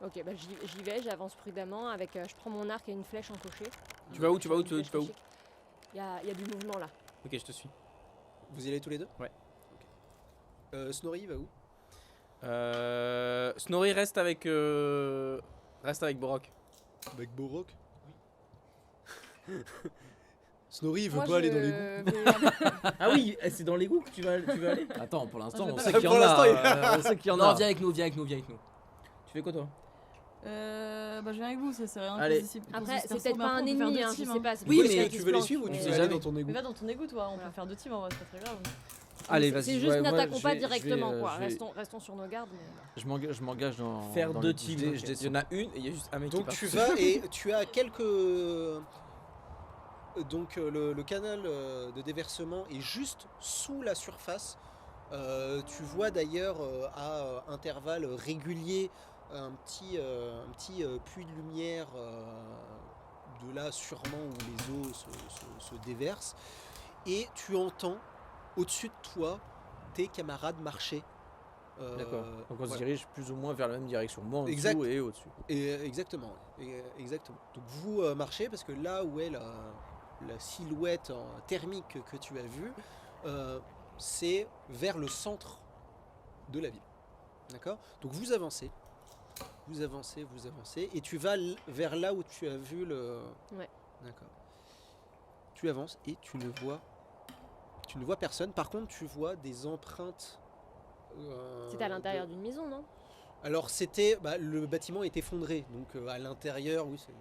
Ok, bah j'y vais, j'avance prudemment avec. Je prends mon arc et une flèche encochée. Tu vas où, Je prends une flèche tu vas où? cochée. Il y a du mouvement là. Ok, je te suis. Vous y allez tous les deux? Ouais. Ok. Snorri va où? Snorri reste avec Borok. Avec Borok. Snorri il veut Moi, pas aller dans l'égout. Ah oui, c'est dans l'égout que tu vas aller. Attends, pour l'instant, Je on vais sait pas- qu'il y en Pour l'instant, a. On sait qu'il y en Non, a. viens avec nous. Tu fais quoi toi? Bah je viens avec vous, ça sert à rien Allez. qu'on se disperse Après, trop, c'est mais peut-être pas après, un on peut faire ennemi, deux hein, je teams, sais pas. c'est Oui, peut-être mais quelqu'un Tu qui veux se les planque, suivre ou tu mais- veux sait aller jamais. dans ton Mais égout? va dans ton égout, toi, on peut faire deux teams en vrai, c'est pas très grave. Allez, vas-y, C'est ouais, juste ouais, n'attaquons pas je vais, directement quoi. je vais- Restons sur nos gardes. Mais... Je m'engage dans. Faire dans deux le- teams. je Il y descends. en a une et il y a juste un mec qui Donc part. tu vas et tu as quelques... Donc le canal de déversement est juste sous la surface. Tu vois d'ailleurs à intervalles réguliers un petit puits de lumière de là sûrement où les eaux se déversent. Et tu entends au-dessus de toi tes camarades marcher. D'accord. Donc on se voilà. dirige plus ou moins vers la même direction. Moi en Exact. dessous et au-dessus. Exactement. Exactement. Donc vous marchez parce que là où est la silhouette thermique que tu as vue, c'est vers le centre de la ville. D'accord? Donc vous avancez, et tu vas vers là où tu as vu le... Ouais. D'accord. Tu avances et tu ne vois personne. Par contre, tu vois des empreintes... C'était à l'intérieur d'une maison, non? Alors le bâtiment est effondré, donc à l'intérieur, oui, c'est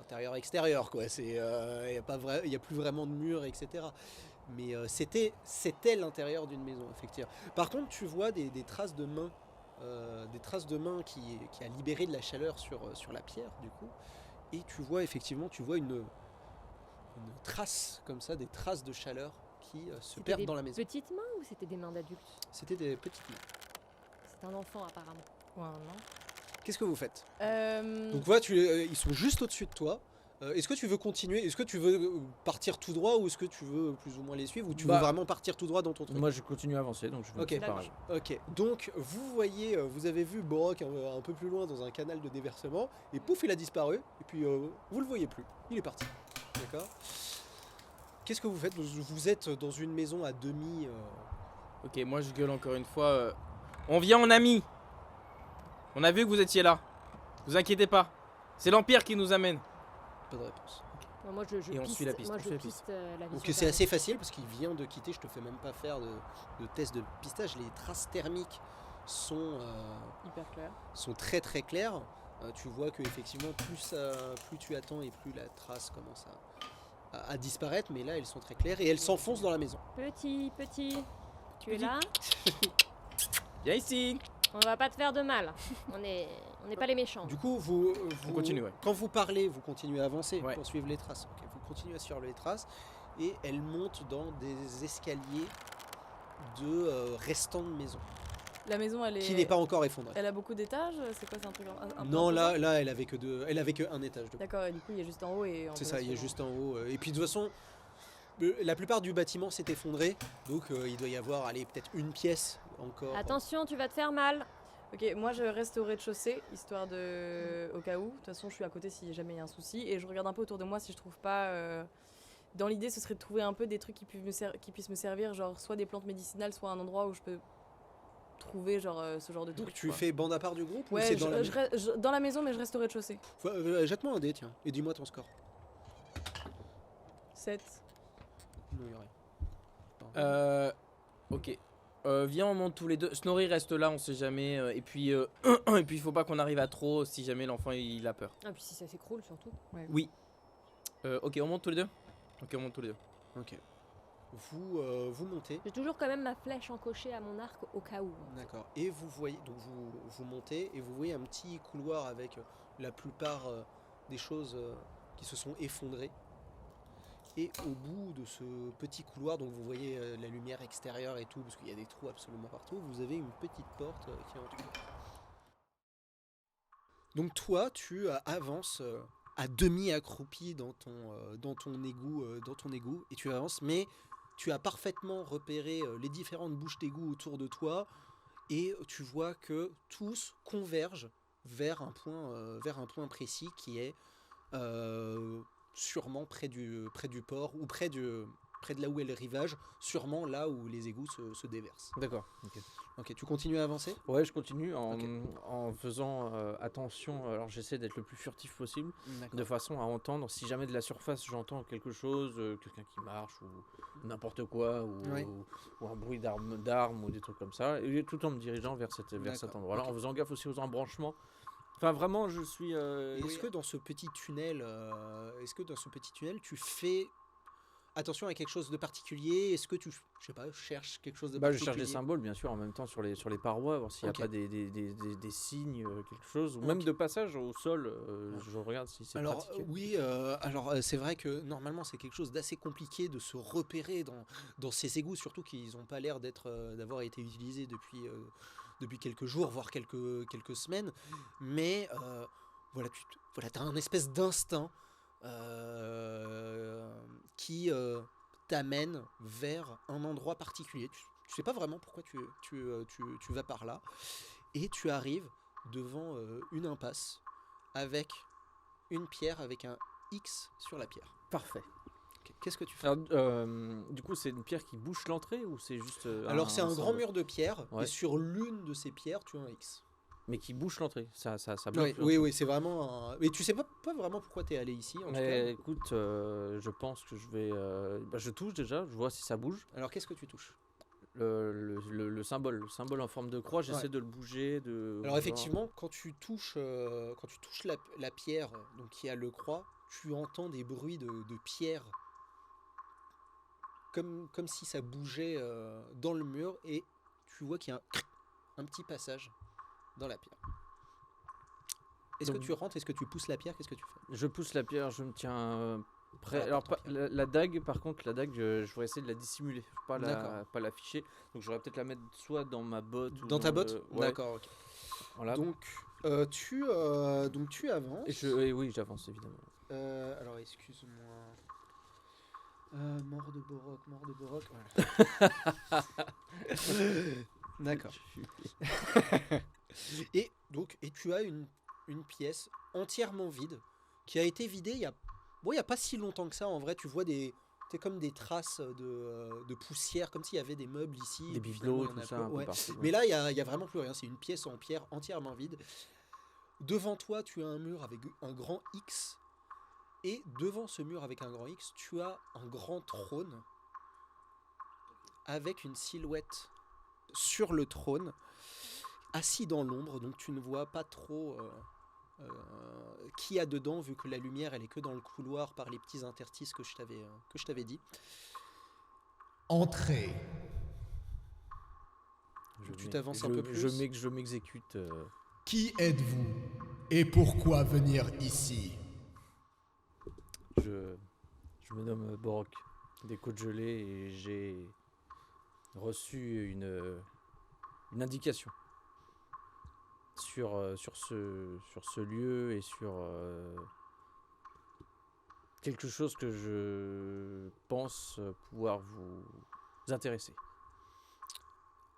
intérieur-extérieur quoi. Il y a plus vraiment de murs, etc. Mais c'était l'intérieur d'une maison, effectivement. Par contre, tu vois des traces de mains, qui a libéré de la chaleur sur la pierre du coup, et tu vois une trace comme ça, des traces de chaleur qui se C'était perdent des dans la maison. petites mains ou c'était des mains d'adultes? C'était des petites mains. C'est un enfant apparemment. Ouais, non. Qu'est-ce que vous faites? Euh... Donc voilà, ils sont juste au-dessus de toi. Est-ce que tu veux continuer? Est-ce que tu veux partir tout droit ou est-ce que tu veux plus ou moins les suivre ou tu veux vraiment partir tout droit dans ton truc? Moi, je continue à avancer, donc je veux Ok. faire pareil. Ok, donc vous avez vu Borok un peu plus loin dans un canal de déversement et pouf, il a disparu et puis vous le voyez plus. Il est parti. D'accord. Qu'est-ce que vous faites? Vous êtes dans une maison à demi. Ok, moi je gueule encore une fois. On vient en ami. On a vu que vous étiez là. Vous inquiétez pas. C'est l'Empire qui nous amène. Pas de réponse. Non, moi je Et on piste, suit la piste, moi on je suit la piste la Donc vision c'est assez thermique. facile parce qu'il vient de quitter. Je te fais même pas faire de test de pistage. Les traces thermiques sont Hyper clair. très très claires. Tu vois que effectivement plus tu attends et plus la trace commence à disparaître, mais là elles sont très claires et elles s'enfoncent dans la maison. Petit, tu es là? Viens ici. On va pas te faire de mal. On n'est pas les méchants. Du coup, On continue, ouais. Quand vous parlez, vous continuez à avancer Ouais. pour suivre les traces. Ok, vous continuez à suivre les traces et elles montent dans des escaliers de restants de maison La maison, elle est. qui n'est pas encore effondrée. Elle a beaucoup d'étages. C'est quoi, c'est un truc un peu Non, imposant là, elle avait que un étage de. D'accord, et du coup, il y a juste en haut et en C'est bas, ça, il y a souvent. juste en haut. Et puis de toute façon, la plupart du bâtiment s'est effondré, donc il doit y avoir, allez, peut-être une pièce encore. Attention, tu vas te faire mal. Ok, moi je reste au rez-de-chaussée, histoire de. Au cas où. De toute façon, je suis à côté si jamais il y a un souci. Et je regarde un peu autour de moi si je trouve pas. Dans l'idée, ce serait de trouver un peu des trucs qui puissent me servir, genre soit des plantes médicinales, soit un endroit où je peux trouver genre ce genre de trucs. Donc tu quoi. fais bande à part du groupe ou Ouais, c'est dans la maison dans la maison, mais je reste au rez-de-chaussée. Jette-moi un dé, tiens, et dis-moi ton score. 7. Non, il y a rien. Ok. Viens, on monte tous les deux. Snorri reste là, on sait jamais. Et puis il faut pas qu'on arrive à trop si jamais l'enfant il a peur. Ah, puis si ça s'écroule surtout. Oui. Ok, on monte tous les deux. Ok, on monte tous les deux. Ok. Vous montez, J'ai toujours quand même ma flèche encochée à mon arc au cas où. d'accord. Et vous voyez, donc vous montez et vous voyez un petit couloir avec la plupart des choses qui se sont effondrées. Et au bout de ce petit couloir, donc vous voyez la lumière extérieure et tout, parce qu'il y a des trous absolument partout, vous avez une petite porte qui est entrouverte. Donc toi, tu avances à demi accroupi dans ton égout, et tu avances, mais tu as parfaitement repéré les différentes bouches d'égout autour de toi, et tu vois que tous convergent vers un point précis qui est sûrement près du port ou près de là où est le rivage, sûrement là où les égouts se déversent. D'accord. Ok. Ok, tu continues à avancer? Ouais, je continue Ok. en faisant attention. Alors, j'essaie d'être le plus furtif possible, D'accord. de façon à entendre. Si jamais de la surface, j'entends quelque chose, quelqu'un qui marche ou n'importe quoi, Ouais. ou un bruit d'armes ou des trucs comme ça, et tout en me dirigeant vers cet D'accord, endroit-là, ok. en faisant gaffe aussi aux embranchements. Enfin, vraiment, je suis. Est-ce que dans ce petit tunnel, tu fais attention à quelque chose de particulier? Est-ce que tu, je sais pas, cherches quelque chose de Je particulier? cherche des symboles, bien sûr, en même temps sur les parois, voir s'il n'y a Ok. pas des signes, quelque chose, ou Ok. même de passage au sol. Ouais. Je regarde si c'est Alors pratiqué. oui, c'est vrai que normalement c'est quelque chose d'assez compliqué de se repérer dans ces égouts, surtout qu'ils n'ont pas l'air d'avoir été utilisés depuis quelques jours, voire quelques semaines. Mais voilà, tu as un espèce d'instinct qui t'amène vers un endroit particulier. Tu sais pas vraiment pourquoi tu vas par là. Et tu arrives devant une impasse avec une pierre avec un X sur la pierre. Parfait. Ok, qu'est-ce que tu fais? Alors, du coup, c'est une pierre qui bouche l'entrée ou c'est juste Alors c'est un grand symbole mur de pierre Ouais. et sur l'une de ces pierres tu as un X. Mais qui bouche l'entrée, ça bloque. Oui, c'est vraiment un... Mais tu sais pas vraiment pourquoi tu es allé ici en tout Mais cas. écoute, je pense que je vais. Je touche déjà, je vois si ça bouge. Alors qu'est-ce que tu touches? Le symbole en forme de croix, j'essaie Ouais. de le bouger. Alors effectivement, quand tu touches la pierre donc qui a le croix, tu entends des bruits de pierre comme si ça bougeait dans le mur et tu vois qu'il y a un petit passage dans la pierre. Est-ce que Donc- tu rentres? Est-ce que tu pousses la pierre? Qu'est-ce que tu fais? Je pousse la pierre, je me tiens prêt. À la Alors, porte en pierre. la dague, par contre, je vais essayer de la dissimuler, D'accord. pas l'afficher. Donc, j'aurais peut-être la mettre soit dans ma botte ou Dans ta botte? ouais, D'accord, ok. voilà. Donc tu avances. Et oui, j'avance évidemment. Alors excuse-moi. Mort de Borok, voilà. D'accord. Et tu as une pièce entièrement vide qui a été vidée il y a pas si longtemps que ça. En vrai, tu vois c'est comme des traces de poussière, comme s'il y avait des meubles ici. Des et puis bibelots, finalement, il y en tout a ça, plus. un peu Ouais. partout. Mais là, il y a vraiment plus rien. C'est une pièce en pierre entièrement vide. Devant toi, tu as un mur avec un grand X. Et devant ce mur avec un grand X, tu as un grand trône avec une silhouette sur le trône, assis dans l'ombre. Donc tu ne vois pas trop qui y a dedans, vu que la lumière, elle est que dans le couloir par les petits interstices que je t'avais dit. Entrez. Tu t'avances un peu plus. Je m'exécute. Qui êtes-vous et pourquoi venir ici? Je me nomme Borok, des Côtes Gelées, et j'ai reçu une indication sur ce lieu et sur quelque chose que je pense pouvoir vous intéresser.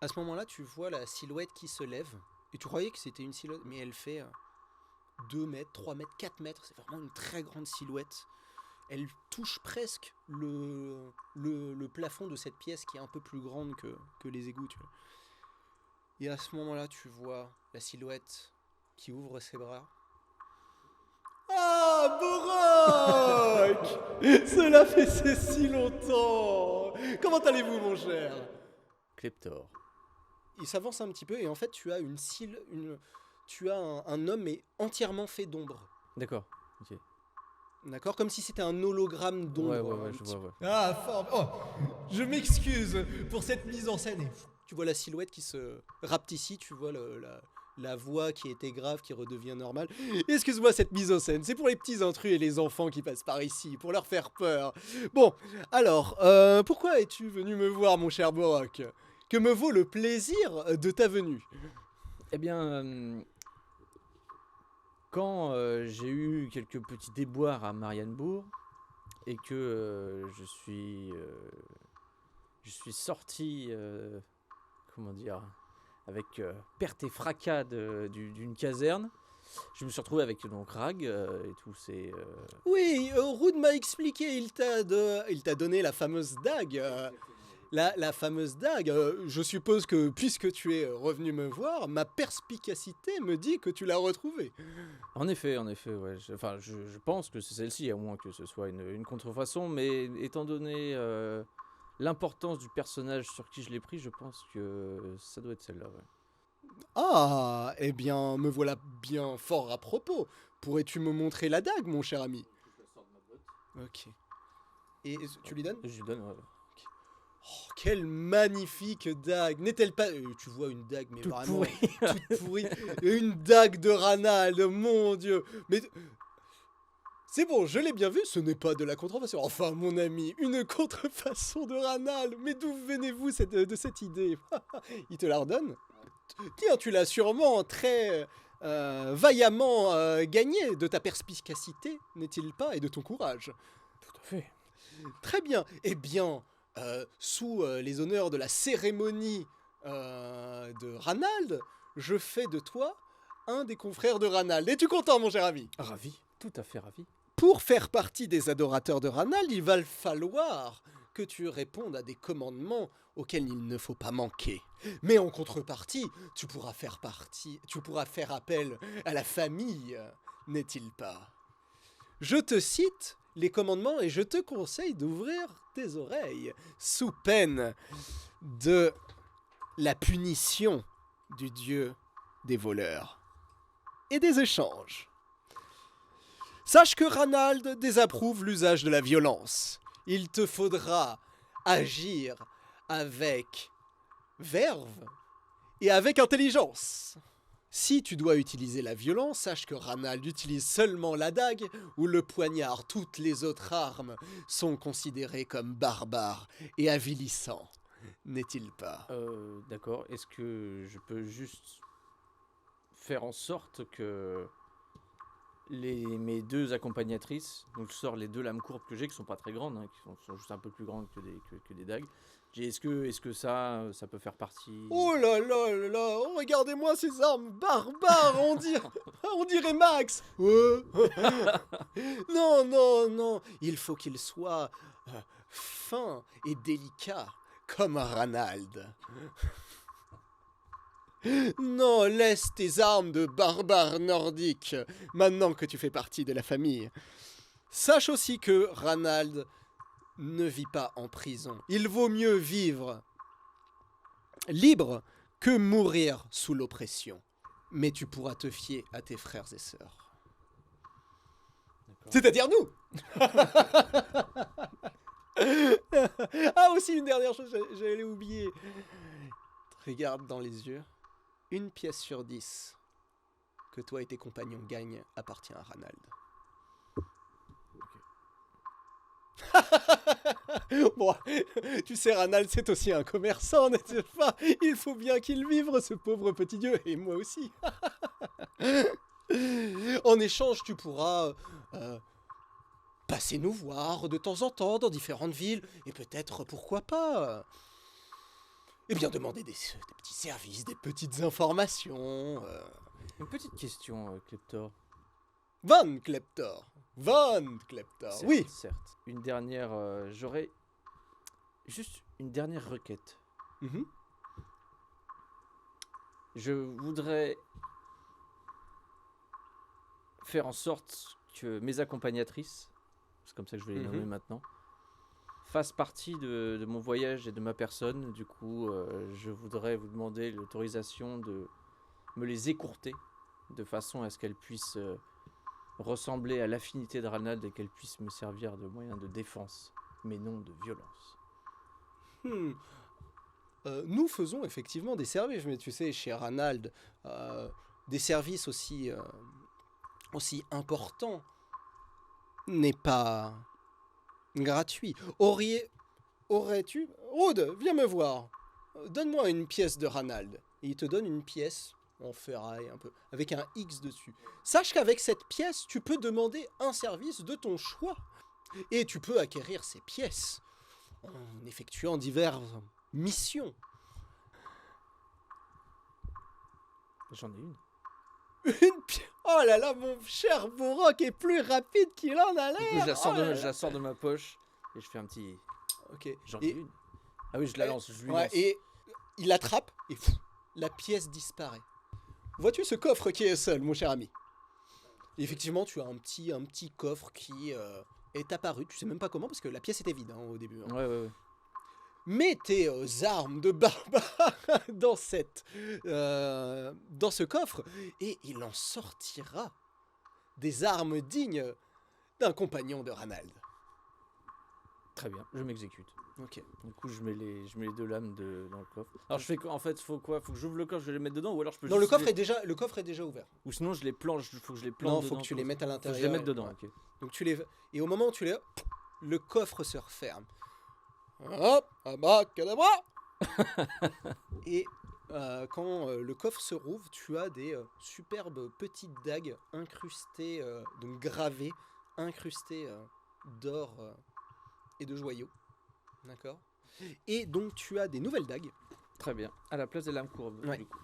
À ce moment-là, tu vois la silhouette qui se lève. Et tu croyais que c'était une silhouette, mais elle fait 2 mètres, 3 mètres, 4 mètres. C'est vraiment une très grande silhouette. Elle touche presque le plafond de cette pièce qui est un peu plus grande que les égouts. Tu vois. Et à ce moment-là, tu vois la silhouette qui ouvre ses bras. Ah, Borok! Cela fait si longtemps! Comment allez-vous, mon cher? Kleptor. Il s'avance un petit peu et en fait, tu as un homme mais entièrement fait d'ombre. D'accord, ok. D'accord? Comme si c'était un hologramme d'ombre. Ouais, un je petit vois, ouais. Ah, fort. Oh, je m'excuse pour cette mise en scène. Tu vois la silhouette qui se rapetissit, tu vois la voix qui était grave qui redevient normale. Excuse-moi cette mise en scène, c'est pour les petits intrus et les enfants qui passent par ici, pour leur faire peur. Bon, alors, pourquoi es-tu venu me voir, mon cher Borok? Que me vaut le plaisir de ta venue? Eh bien, quand j'ai eu quelques petits déboires à Marienbourg et que je suis sorti, comment dire, avec perte et fracas d'une caserne, je me suis retrouvé avec donc Rag et tous ces. Oui, Rood m'a expliqué, il t'a donné la fameuse dague. La fameuse dague, je suppose que puisque tu es revenu me voir, ma perspicacité me dit que tu l'as retrouvée. En effet, ouais. Je pense que c'est celle-ci, à moins que ce soit une contrefaçon, mais étant donné l'importance du personnage sur qui je l'ai pris, je pense que ça doit être celle-là, ouais. Ah, eh bien, me voilà bien fort à propos. Pourrais-tu me montrer la dague, mon cher ami? Ok. Et tu lui donnes? Je lui donne, ouais. Oh, quelle magnifique dague! N'est-elle pas... tu vois une dague, mais Toute vraiment pourrie. toute pourrie. Une dague de Ranald, mon Dieu! Mais... C'est bon, je l'ai bien vu, ce n'est pas de la contrefaçon. Enfin, mon ami, une contrefaçon de Ranald. Mais d'où venez-vous de cette idée? Il te la redonne? Tiens, tu l'as sûrement très vaillamment gagné de ta perspicacité, n'est-il pas, et de ton courage. Tout à fait. Très bien. Eh bien, sous les honneurs de la cérémonie de Ranald, je fais de toi un des confrères de Ranald. Es-tu content, mon cher ami? Ravi, tout à fait ravi. Pour faire partie des adorateurs de Ranald, il va falloir que tu répondes à des commandements auxquels il ne faut pas manquer. Mais en contrepartie, tu pourras faire appel à la famille, n'est-il pas? Je te cite les commandements et je te conseille d'ouvrir tes oreilles sous peine de la punition du dieu des voleurs et des échanges. Sache que Ranald désapprouve l'usage de la violence. Il te faudra agir avec verve et avec intelligence. Si tu dois utiliser la violence, sache que Ranald utilise seulement la dague ou le poignard. Toutes les autres armes sont considérées comme barbares et avilissants. N'est-il pas? D'accord, est-ce que je peux juste faire en sorte que mes deux accompagnatrices, donc je sors les deux lames courbes que j'ai, qui sont pas très grandes, hein, qui sont juste un peu plus grandes que des dagues. Est-ce que ça peut faire partie? Oh là là là là, oh, regardez-moi ces armes barbares, on dirait Max. Ouais. Non, non, non, il faut qu'il soit fin et délicat comme Ranald. Non, laisse tes armes de barbare nordique, maintenant que tu fais partie de la famille. Sache aussi que Ranald ne vit pas en prison. Il vaut mieux vivre libre que mourir sous l'oppression. Mais tu pourras te fier à tes frères et sœurs. C'est-à-dire nous. Ah, aussi une dernière chose, j'allais oublier. Regarde dans les yeux. 1 pièce sur 10 que toi et tes compagnons gagnent appartient à Ranald. Bon, tu sais, Ranald, c'est aussi un commerçant, n'est-ce pas? Il faut bien qu'il vive, ce pauvre petit dieu, et moi aussi. En échange, tu pourras passer nous voir de temps en temps dans différentes villes, et peut-être, pourquoi pas, eh bien, demander des petits services, des petites informations. Une petite question, Kleptor. Van Kleptor. Certes, Oui. Certes. Une dernière... J'aurais juste une dernière requête. Mhm. Je voudrais faire en sorte que mes accompagnatrices, c'est comme ça que je vais les nommer maintenant, fassent partie de mon voyage et de ma personne. Du coup, je voudrais vous demander l'autorisation de me les écourter de façon à ce qu'elles puissent ressembler à l'affinité de Ranald et qu'elles puissent me servir de moyen de défense, mais non de violence. Nous faisons effectivement des services, mais tu sais, chez Ranald, des services aussi importants n'est pas gratuit. Aurais-tu... Aude, viens me voir. Donne-moi une pièce de Ranald. Et il te donne une pièce en ferraille un peu, avec un X dessus. Sache qu'avec cette pièce, tu peux demander un service de ton choix. Et tu peux acquérir ces pièces en effectuant diverses missions. J'en ai une. Une pièce. Oh là là, mon cher Bourroc est plus rapide qu'il en a Du coup, l'air. je la sors, Oh là de, là. je la sors de ma poche et je fais un petit. Ok. J'en ai Et, une. Ah oui, je la lance, je lui ouais, lance. et il l'attrape et pff, la pièce disparaît. Vois-tu ce coffre qui est seul, mon cher ami? Et effectivement, tu as un petit coffre qui est apparu. Tu sais même pas comment parce que la pièce était vide hein, au début. Hein. Ouais. Mets tes armes de barbare dans dans ce coffre et il en sortira des armes dignes d'un compagnon de Ranald. Très bien, je m'exécute. Ok. Du coup, je mets les 2 lames dans le coffre. Alors, je fais quoi? En fait, faut quoi? Faut que j'ouvre le coffre, je vais les mettre dedans ou alors je peux Non, juste le coffre est déjà ouvert. Ou sinon, je les planche, faut que je les plante Non, dedans. faut que tu les mettes à Faut que l'intérieur. je les mette dedans, Ouais. ok. Donc et au moment où tu les le coffre se referme. Hop, abracadabra. Et quand le coffre se rouvre, tu as des superbes petites dagues incrustées, donc gravées, incrustées d'or et de joyaux. D'accord. Et donc tu as des nouvelles dagues. Très bien. À la place des lames courbes. Ouais. Du coup.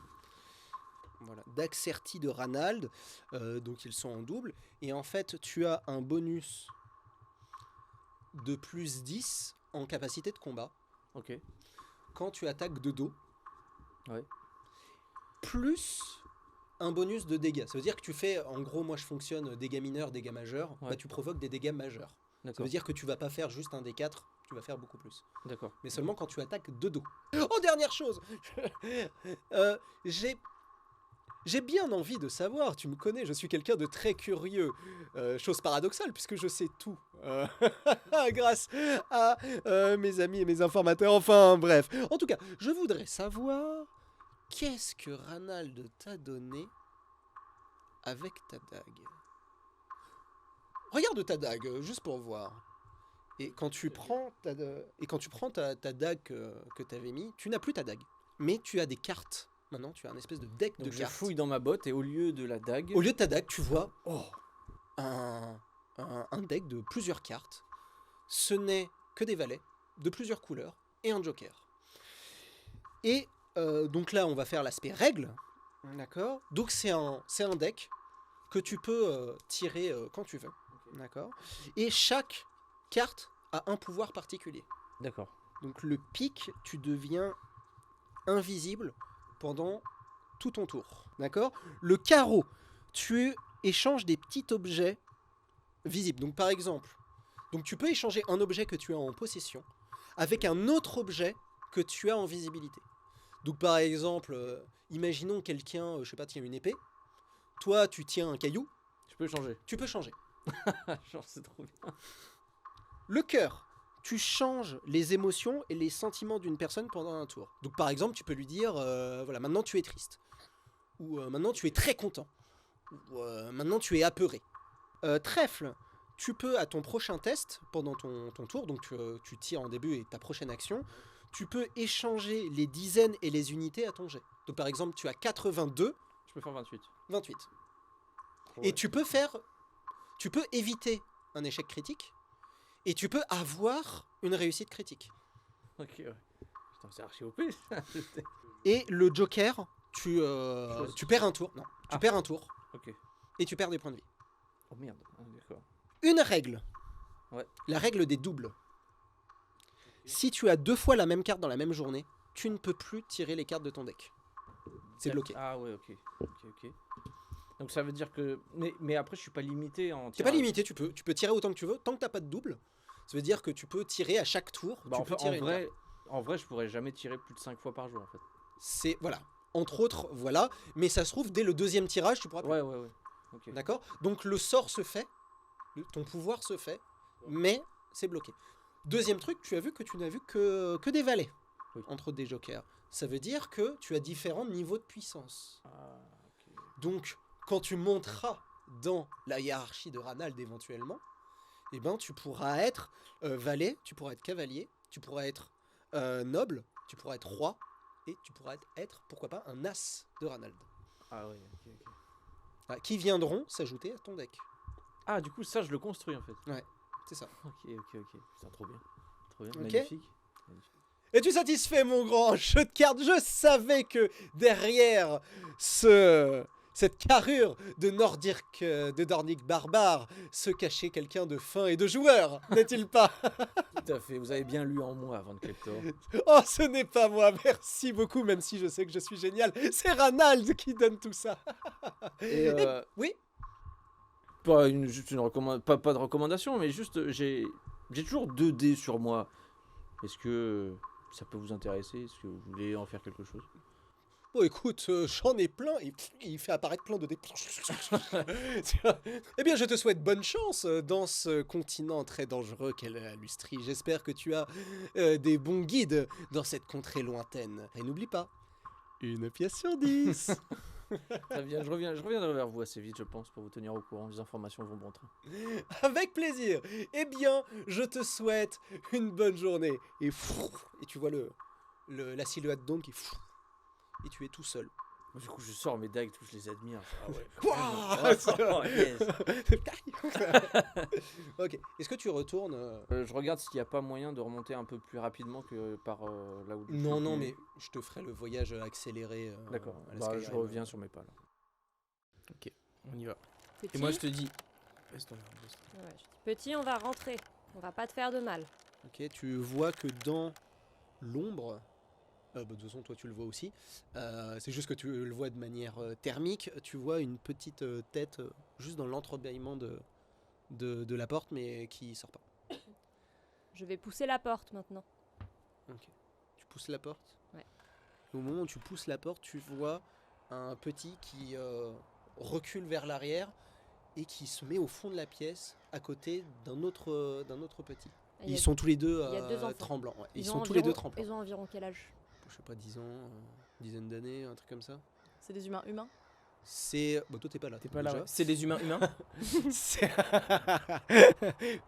Voilà, dagues serties de Ranald, donc ils sont en double. Et en fait, tu as un bonus de plus 10 en capacité de combat Ok. quand tu attaques de dos. Ouais. Plus un bonus de dégâts. Ça veut dire que tu fais, en gros, moi je fonctionne dégâts mineurs, dégâts majeurs. Ouais. Bah, tu provoques des dégâts majeurs. Ça D'accord. veut dire que tu vas pas faire juste un D4, tu vas faire beaucoup plus. D'accord. Mais seulement quand tu attaques de dos. Oh, dernière chose j'ai bien envie de savoir, tu me connais, je suis quelqu'un de très curieux. Chose paradoxale, puisque je sais tout. Grâce à mes amis et mes informateurs. Enfin, bref. En tout cas, je voudrais savoir qu'est-ce que Ranald t'a donné avec ta dague. Regarde ta dague, juste pour voir. Et quand tu prends ta dague que tu avais mis, tu n'as plus ta dague. Mais tu as des cartes. Maintenant, tu as un espèce de deck Donc de je cartes. fouille dans ma botte et au lieu de la dague. Au lieu de ta dague, tu vois un deck de plusieurs cartes. Ce n'est que des valets de plusieurs couleurs et un joker. Et donc là, on va faire l'aspect règle. D'accord. Donc c'est un deck que tu peux tirer quand tu veux. D'accord. Et chaque carte a un pouvoir particulier. D'accord. Donc le pic, tu deviens invisible pendant tout ton tour. D'accord. Le carreau, tu échanges des petits objets visibles. Donc par exemple, donc tu peux échanger un objet que tu as en possession avec un autre objet que tu as en visibilité. Donc par exemple, imaginons quelqu'un, je sais pas, tient une épée. Toi, tu tiens un caillou. Je peux changer. Tu peux changer. Genre, c'est trop bien. Le cœur, tu changes les émotions et les sentiments d'une personne pendant un tour. Donc par exemple, tu peux lui dire, voilà, maintenant tu es triste. Ou maintenant tu es très content. Ou maintenant tu es apeuré. Trèfle, tu peux à ton prochain test, pendant ton tour, donc tu tires en début et ta prochaine action, tu peux échanger les dizaines et les unités à ton jet. Donc par exemple, tu as 82, Je peux faire 28. 28. Ouais. Et tu peux éviter un échec critique, et tu peux avoir une réussite critique. Ok, ouais. Putain, c'est archi OP. Et le joker, tu perds un tour. Non, tu Ah. perds un tour, Ok. et tu perds des points de vie. Oh merde. Ah, d'accord. Une règle. Ouais. La règle des doubles. Si tu as 2 fois la même carte dans la même journée, tu ne peux plus tirer les cartes de ton deck. C'est bloqué. Ah ouais, ok. Donc ça veut dire que. Mais après, je suis pas limité en. T'es pas limité, tu peux tirer autant que tu veux, tant que t'as pas de double. Ça veut dire que tu peux tirer à chaque tour. Bah, tu en, peux fait, tirer une carte. en vrai, je pourrais jamais tirer plus de 5 fois par jour en fait. C'est voilà. Entre autres, voilà. Mais ça se trouve, dès le deuxième tirage, tu pourras plus. Ouais. Ok. D'accord. Donc le sort se fait, ton pouvoir se fait, mais c'est bloqué. Deuxième truc, tu as vu que tu n'as vu que des valets, Oui. entre des jokers. Ça veut dire que tu as différents niveaux de puissance. Ah, ok. Donc, quand tu monteras dans la hiérarchie de Ranald éventuellement, eh ben, tu pourras être valet, tu pourras être cavalier, tu pourras être noble, tu pourras être roi, et tu pourras être pourquoi pas, un as de Ranald. Ah ouais, ok. Voilà, qui viendront s'ajouter à ton deck. Ah, du coup, ça, je le construis en fait. C'est ça. Ok. Putain, trop bien. Ok. Magnifique. Es-tu satisfait, mon grand jeu de cartes? Je savais que derrière ces cette carrure de Nordique barbare se cachait quelqu'un de fin et de joueur, n'est-il pas? Tout à fait, vous avez bien lu en moi avant de Kleptor. Oh, ce n'est pas moi, merci beaucoup, même si je sais que je suis génial. C'est Ranald qui donne tout ça. Et Oui. juste pas de recommandation, mais juste j'ai toujours 2 dés sur moi. Est-ce que ça peut vous intéresser? Est-ce que vous voulez en faire quelque chose? Bon, écoute, j'en ai plein, et il fait apparaître plein de dés. Eh bien, je te souhaite bonne chance dans ce continent très dangereux qu'est la Lustrie. J'espère que tu as des bons guides dans cette contrée lointaine. Et n'oublie pas, une pièce sur 10. Très bien, je reviendrai vers vous assez vite, je pense, pour vous tenir au courant. Les informations vont bon train. Avec plaisir. Eh bien, je te souhaite une bonne journée. Et tu vois la silhouette d'Ombre qui... Et tu es tout seul. Du coup, je sors mes dagues, je les admire. Ah ouais. Wouah, Oh, yes. Ok. Est-ce que tu retournes Je regarde s'il n'y a pas moyen de remonter un peu plus rapidement que par là où. Non, non, mais je te ferai le voyage accéléré. D'accord. à la Bah, je Skyrim. reviens sur mes pas là. Ok, on y va. Petit, Et moi je te dis. Laisse tomber, laisse tomber. ouais, je dis, petit, on va rentrer. On va pas te faire de mal. Ok, tu vois que dans l'ombre, bah, de toute façon toi tu le vois aussi, c'est juste que tu le vois de manière thermique, tu vois une petite tête juste dans l'entrebâillement de la porte mais qui sort pas. Je vais pousser la porte maintenant. Ok. Tu pousses la porte. Ouais. Au moment où tu pousses la porte, tu vois un petit qui recule vers l'arrière et qui se met au fond de la pièce à côté d'un autre petit. Ah, il y a- Ils sont tous les deux il y a 2 enfants. tremblants. Ouais. Ils ont sont tous les deux environ- tremblants. Ils ont environ quel âge? Je sais pas, 10 ans, dizaine d'années, un truc comme ça. C'est des humains humains. C'est. Bah, toi, t'es pas là. T'es pas là, déjà. ouais. C'est des humains humains. C'est-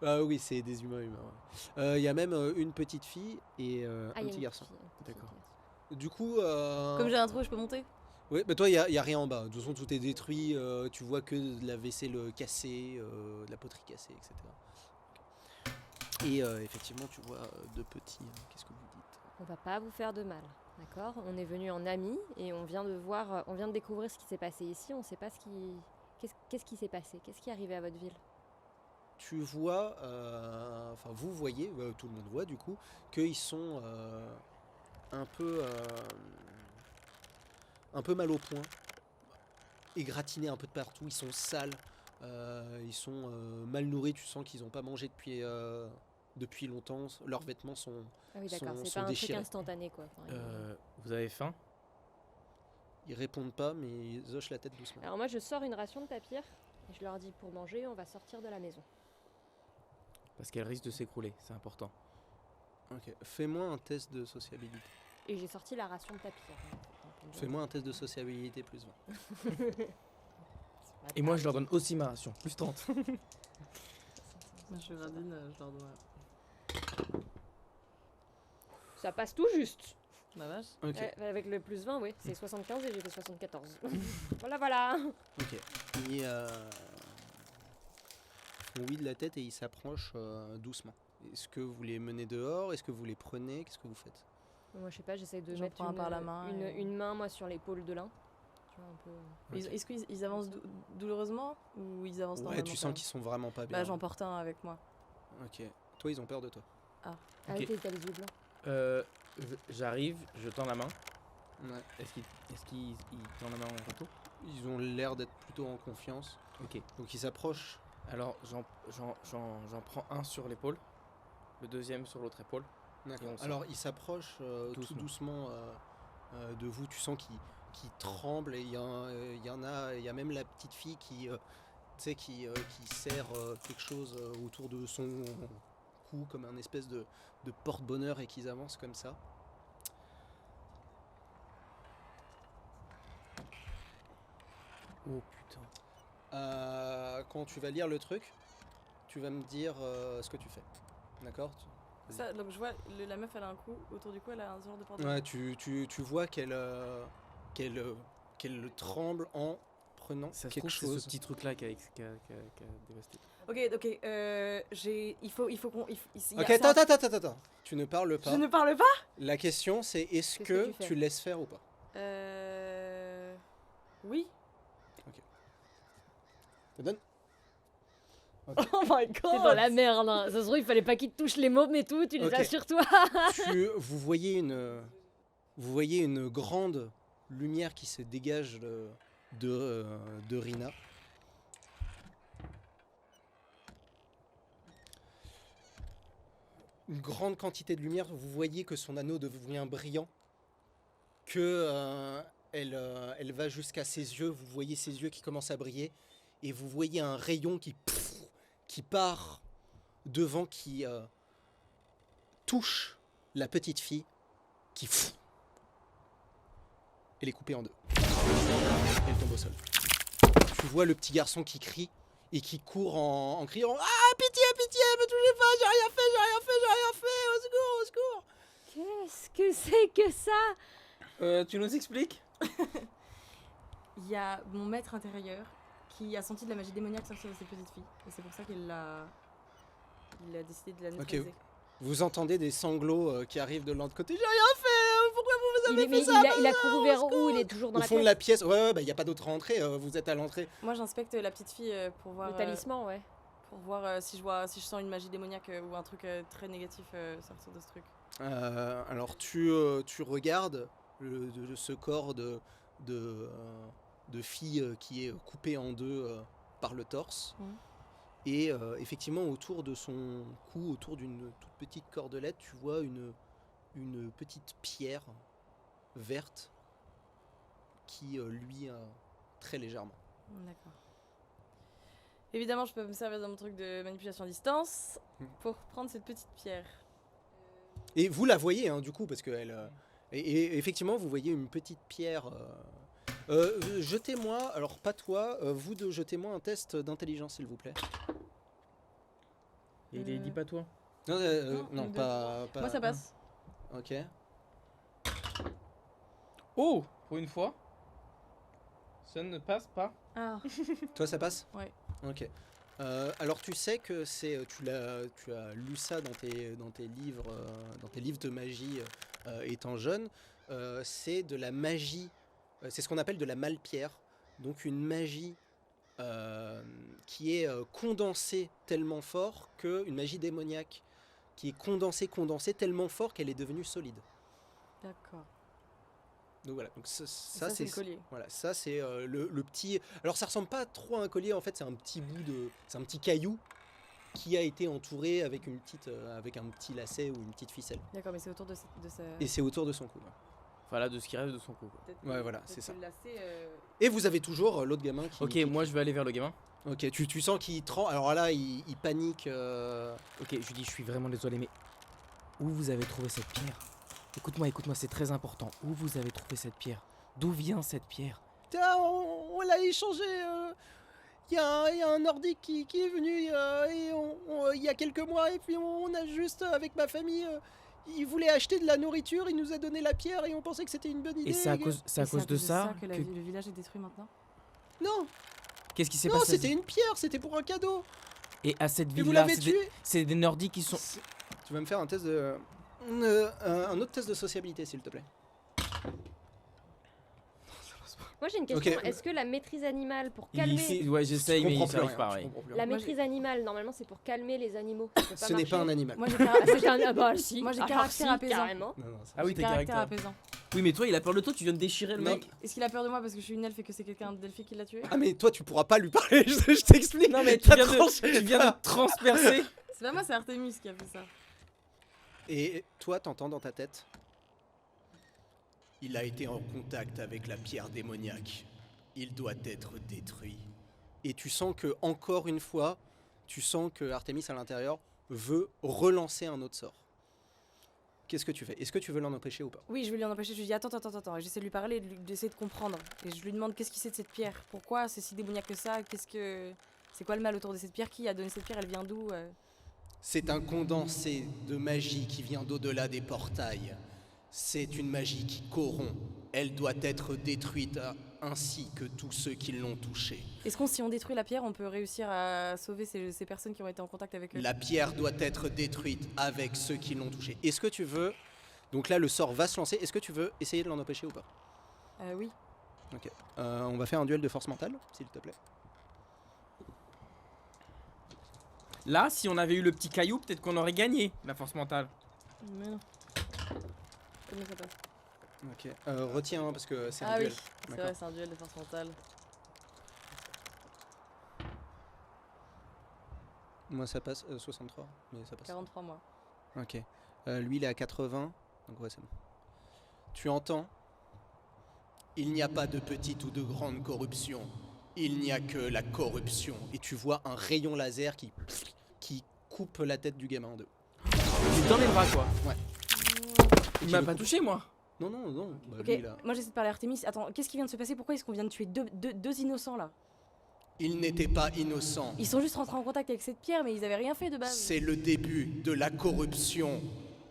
Ah oui, c'est des humains humains. Il y a même une petite fille et Ah, un il y a petit une garçon. fille, un petit D'accord. garçon. Du coup. Comme j'ai un trou, je peux monter. Oui, bah toi, il y a rien en bas. De toute façon, tout est détruit. Tu vois que de la vaisselle cassée, de la poterie cassée, etc. Et effectivement, tu vois 2 petits. Qu'est-ce que vous dites? On va pas vous faire de mal, d'accord? On est venu en amis et on vient de découvrir ce qui s'est passé ici. On sait pas qu'est-ce qui s'est passé, qu'est-ce qui est arrivé à votre ville. Tu vois, enfin vous voyez, tout le monde voit du coup, qu'ils sont un peu mal au point, égratignés un peu de partout, ils sont sales, ils sont mal nourris, tu sens qu'ils n'ont pas mangé depuis longtemps, leurs vêtements sont... Ah oui, d'accord, c'est sont pas un truc déchirés. instantané quoi. Enfin, Vous avez faim? Ils répondent pas mais ils hochent la tête doucement. Alors moi je sors une ration de tapir et je leur dis pour manger on va sortir de la maison. Parce qu'elle risque de s'écrouler, c'est important. Ok, fais-moi un test de sociabilité. Et j'ai sorti la ration de tapir. Fais-moi un test de sociabilité plus 20. Et moi je leur donne aussi ma ration, plus 30. Je radine, je leur dois. Ça passe tout juste. Ma vache. Ok, Avec le plus 20, oui, c'est 75 et j'ai fait 74. Voilà. ok. Ils font oui de la tête et ils s'approchent doucement. Est-ce que vous les menez dehors? Est-ce que vous les prenez? Qu'est-ce que vous faites? Moi je sais pas, j'essaie de J'en mettre prends un par la main et- une main moi sur l'épaule de l'un. Tu vois, un peu... Est-ce qu'ils avancent douloureusement ou ils avancent Ouais, normalement tu quand sens même qu'ils sont vraiment pas bien. Bah j'en porte un avec moi. Ok. Toi, ils ont peur de toi. Ah Ok. oui, t'as les yeux blancs. J'arrive, je tends la main. Ouais. Est-ce qu'ils tendent la main en retour? Ils ont l'air d'être plutôt en confiance. Ok. Donc ils s'approchent. Alors j'en prends un sur l'épaule, le deuxième sur l'autre épaule. D'accord. Et on sort. Alors ils s'approchent tout doucement de vous. Tu sens qu'ils tremblent et il y a même la petite fille qui, tu sais, qui serre quelque chose autour de son cou comme un espèce de porte-bonheur et qu'ils avancent comme ça. Oh putain. Quand tu vas lire le truc, tu vas me dire ce que tu fais. D'accord? Ça, donc je vois, la meuf elle a un coup, autour du cou elle a un genre de porte. Ouais, tu vois qu'elle tremble en prenant Ça se quelque trouve, c'est chose. ce petit truc là qui a dévasté. Ok, il faut qu'on. Il y a Ok, ça. attends. Tu ne parles pas. Je ne parle pas. La question c'est est-ce Qu'est-ce que que tu fais tu laisses faire ou pas? Oui. te donne. Oh my T'es dans god. la merde. Hein. Ça se trouve, il fallait pas qu'il te touche les mômes et tout. Tu les Ok. as sur toi. Vous voyez une grande lumière qui se dégage de Rina. Une grande quantité de lumière. Vous voyez que son anneau devient brillant, que elle va jusqu'à ses yeux. Vous voyez ses yeux qui commencent à briller, et vous voyez un rayon qui part devant, qui touche la petite fille, qui elle est coupée en deux. Elle tombe au sol. Tu vois le petit garçon qui crie et qui court en criant: ah, pitié, pitié, me touchez pas, j'ai rien fait, au secours, au secours. Qu'est-ce que c'est que ça? Tu nous expliques? Il y a mon maître intérieur qui a senti de la magie démoniaque sortir de cette petite fille. Et c'est pour ça qu'il a décidé de la neutraliser. Vous entendez des sanglots qui arrivent de l'autre côté. J'ai rien fait, pourquoi vous avez fait Mais ça? il a couru vers où? Il est toujours dans Au la fond de pièce. la pièce, ouais, bah, y a pas d'autre entrée, vous êtes à l'entrée. Moi j'inspecte la petite fille pour voir, Le talisman, ouais. pour voir si je sens une magie démoniaque ou un truc très négatif sortir de ce truc. Alors tu regardes ce corps de fille qui est coupé en deux par le torse. Mhm. Et effectivement, autour de son cou, autour d'une toute petite cordelette, tu vois une petite pierre verte qui luit très légèrement. D'accord. Évidemment, je peux me servir de mon truc de manipulation à distance pour prendre cette petite pierre. Et vous la voyez, hein, du coup, parce que et effectivement, vous voyez une petite pierre. Jetez-moi, alors pas toi, vous deux, jetez-moi un test d'intelligence, s'il vous plaît. Il dit pas toi. Non, Non, deux. pas. Moi ça passe. Ok. Oh, pour une fois. Ça ne passe pas. Ah, Toi, ça passe? Ouais. Ok. Alors tu sais que tu as lu ça dans tes livres de magie étant jeune. C'est de la magie. C'est ce qu'on appelle de la malpierre. Donc une magie qui est condensée tellement fort une magie démoniaque qui est condensée tellement fort qu'elle est devenue solide. d'accord. Donc voilà. Donc Ça c'est le collier. Voilà, ça c'est le petit. Alors ça ressemble pas trop à un collier, en fait, c'est un petit c'est un petit caillou qui a été entouré avec avec un petit lacet ou une petite ficelle. D'accord, mais c'est autour de sa... Et c'est autour de son cou. Ouais. Voilà, de ce qui reste de son cou. Quoi. Peut-être Ouais, que- voilà, peut-être c'est ça. que le lacet, Et vous avez toujours l'autre gamin qui. Ok, moi je vais aller vers le gamin. Ok, tu sens qu'il tremble. Alors là, il panique. Ok, je lui dis, je suis vraiment désolé, mais où vous avez trouvé cette pierre? Écoute-moi, c'est très important. Où vous avez trouvé cette pierre? D'où vient cette pierre? Tiens, on l'a échangé. Il y a un nordique qui est venu il y a quelques mois, et puis on a juste, avec ma famille, il voulait acheter de la nourriture, il nous a donné la pierre et on pensait que c'était une bonne idée. Et c'est à cause, et de ça que le village est détruit maintenant. Non, Qu'est-ce qui s'est non, passé? c'était une pierre, c'était pour un cadeau. Et à cette Et vous ville-là, l'avez tué. c'est des Nordiques qui sont... Tu vas me faire un test de... un autre test de sociabilité, s'il te plaît. Moi j'ai une question. Ok. Est-ce que la maîtrise animale pour Il calmer. essaie- Ouais, j'essaye, Je mais comprends il plus s'arrive rien, pas, je ouais. comprends plus La rien. maîtrise animale, normalement c'est pour calmer les animaux. Ça peut pas Ce n'est pas un marcher. animal. Moi j'ai Ah, c'est un. Ah bah si. Moi, j'ai Ah, caractère si, apaisant. carrément. Non, non, ça- Ah oui, t'as caractère caractère. apaisant. Oui, mais toi, il a peur de toi, tu viens de déchirer le Non. mec. Est-ce qu'il a peur de moi parce que je suis une elfe et que c'est quelqu'un d'elfique qui l'a tué? Ah mais toi tu pourras pas lui parler, je t'explique. Non, mais T'as tu viens de transpercer. C'est pas moi, c'est Artemis qui a fait ça. Et toi t'entends dans ta tête: il a été en contact avec la pierre démoniaque. Il doit être détruit. Et tu sens que, encore une fois, tu sens que Artemis à l'intérieur veut relancer un autre sort. Qu'est-ce que tu fais? Est-ce que tu veux l'en empêcher ou pas? Oui, je vais lui en empêcher. Je lui dis attends. Et j'essaie de lui parler, d'essayer de comprendre. Et je lui demande qu'est-ce qu'il sait de cette pierre? Pourquoi c'est si démoniaque que ça? C'est quoi le mal autour de cette pierre? Qui a donné cette pierre? Elle vient d'où? C'est un condensé de magie qui vient d'au-delà des portails. C'est une magie qui corrompt. Elle doit être détruite, ainsi que tous ceux qui l'ont touchée. Est-ce qu'on, si on détruit la pierre, on peut réussir à sauver ces personnes qui ont été en contact avec eux? La pierre doit être détruite avec ceux qui l'ont touchée. Est-ce que tu veux... Donc là, le sort va se lancer. Est-ce que tu veux essayer de l'en empêcher ou pas? Oui. Ok. On va faire un duel de force mentale, s'il te plaît. Là, si on avait eu le petit caillou, peut-être qu'on aurait gagné la force mentale. Mais non. Comment ça passe? Ok. Retiens parce que c'est un Ah oui, duel. c'est D'accord. vrai, c'est un duel de force mentale. Moi ça passe 63, mais ça passe. 43 mois. Ok. Lui il est à 80, donc ouais c'est bon. Tu entends? Il n'y a pas de petite ou de grande corruption. Il n'y a que la corruption. Et tu vois un rayon laser qui coupe la tête du gamin en deux. Il est dans les bras, quoi. Ouais. Il m'a pas touché, moi. Non, non, non. Bah, Ok, lui, là. moi j'essaie de parler à Artemis. Attends, qu'est-ce qui vient de se passer? Pourquoi est-ce qu'on vient de tuer deux innocents là? Il n'était pas innocent. Ils sont juste rentrés en contact avec cette pierre, mais ils avaient rien fait de base. C'est le début de la corruption,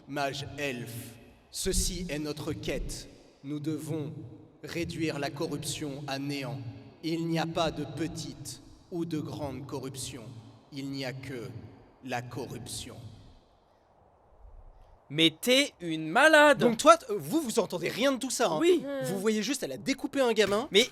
mage elfe. Ceci est notre quête. Nous devons réduire la corruption à néant. Il n'y a pas de petite ou de grande corruption. Il n'y a que la corruption. Mais t'es une malade. Donc toi, vous entendez rien de tout ça. Hein. Oui. Vous voyez juste, elle a découpé un gamin. Mais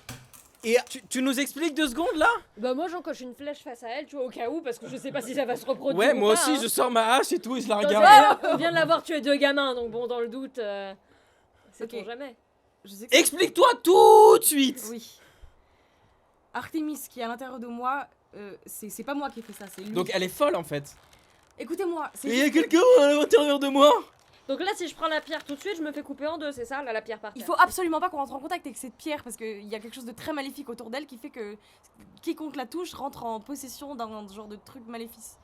Et tu nous expliques 2 secondes là? Bah moi j'encoche une flèche face à elle, tu vois, au cas où, parce que je sais pas si ça va se reproduire. Ouais, ou moi pas, aussi, hein. je sors ma hache et tout et je la Non, regarde. on vient de l'avoir tué 2 gamins, donc bon, dans le doute, c'est Ok. pour jamais. Je sais que Explique-toi tout de suite. Oui. Artemis qui est à l'intérieur de moi, c'est pas moi qui ai fait ça, c'est lui. Donc elle est folle en fait. Écoutez-moi, c'est Et il y a juste que quelqu'un à l'intérieur de moi. Donc là, si je prends la pierre tout de suite, je me fais couper en 2, c'est ça, là, la pierre par terre. il faut absolument pas qu'on rentre en contact avec cette pierre parce qu'il y a quelque chose de très maléfique autour d'elle qui fait que quiconque la touche rentre en possession d'un genre de truc maléfice.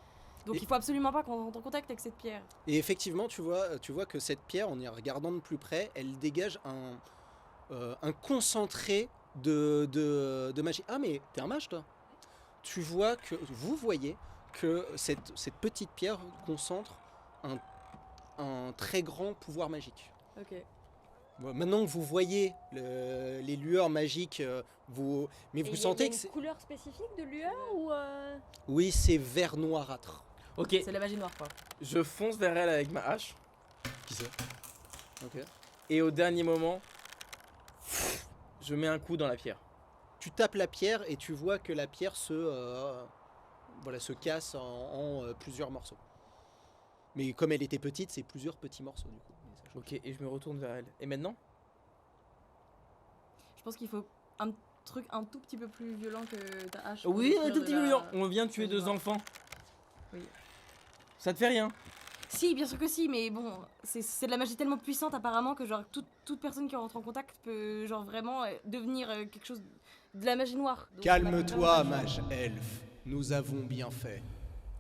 Donc Et- il faut absolument pas qu'on rentre en contact avec cette pierre. Et effectivement, tu vois que cette pierre, en y regardant de plus près, elle dégage un concentré de magie. Ah mais t'es un mage toi. Vous voyez que cette petite pierre concentre un très grand pouvoir magique. Ok. Bon, maintenant que vous voyez les lueurs magiques, mais vous sentez que c'est c'est... une couleur spécifique de lueur ou Oui, c'est vert noirâtre. Ok, C'est la magie noire quoi. je fonce vers elle avec ma hache. Qui c'est? Ok. Et au dernier moment, je mets un coup dans la pierre. Tu tapes la pierre et tu vois que la pierre se casse en plusieurs morceaux. Mais comme elle était petite, c'est plusieurs petits morceaux du coup. Mais ça change. Ok, et je me retourne vers elle. Et maintenant? Je pense qu'il faut un truc un tout petit peu plus violent que ta hache. Oui, pour un détruire tout de petit la- peu violent. On vient de tuer magie 2 noire. enfants. Oui. Ça te fait rien? Si, bien sûr que si, mais bon, c'est de la magie tellement puissante apparemment que genre toute personne qui rentre en contact peut genre vraiment devenir quelque chose de la magie noire. Donc, Calme-toi, on a- mage elfe. Nous avons bien fait.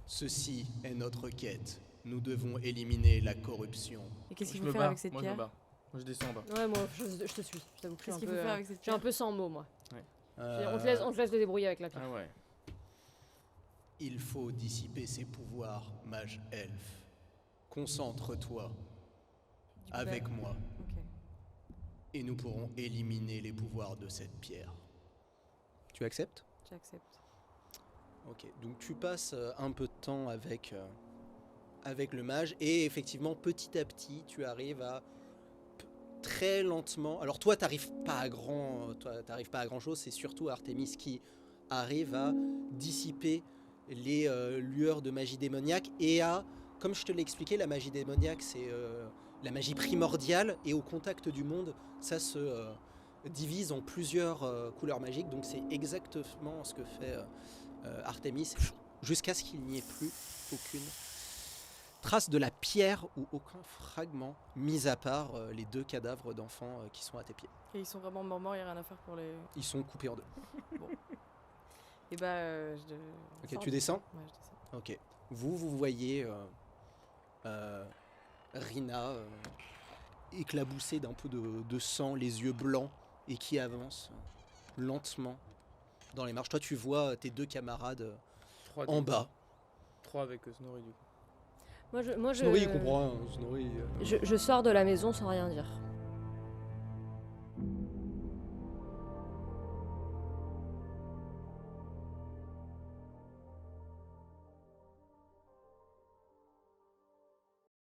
Ceci est notre quête. Nous devons éliminer la corruption. Et qu'est-ce qu'il Je faut me faire bats. avec cette Moi, je me pierre? bats. Moi, je descends en bas. Ouais, moi, je te suis. Je t'avoue que je suis Qu'est-ce un qu'il peu, faut faire avec cette je suis un pierre? peu sans mots, moi. Euh, On te laisse te débrouiller avec la pierre. Ah ouais. Il faut dissiper ses pouvoirs, mage elfe. Concentre-toi Du coup, avec bah, moi ok. et nous pourrons éliminer les pouvoirs de cette pierre. Tu acceptes? J'accepte. Ok, donc tu passes un peu de temps avec le mage et effectivement petit à petit tu arrives à très lentement. Alors toi t'arrives pas à grand chose, c'est surtout Artemis qui arrive à dissiper les lueurs de magie démoniaque et comme je te l'ai expliqué, la magie démoniaque c'est la magie primordiale et au contact du monde ça se divise en plusieurs couleurs magiques, donc c'est exactement ce que fait Artemis jusqu'à ce qu'il n'y ait plus aucune trace de la pierre ou aucun fragment, mis à part les 2 cadavres d'enfants qui sont à tes pieds. Et ils sont vraiment morts, il n'y a rien à faire pour les. Ils sont coupés en 2. Et bah, Ok, tu descends? Ouais, je descends. Ok. Vous voyez Rina éclaboussée d'un peu de sang, les yeux blancs, et qui avance lentement dans les marches. Toi, tu vois tes 2 camarades 3 en bas. 3 avec Snorri du coup. Moi, Snorri, il comprend rien. Snorri, je sors de la maison sans rien dire.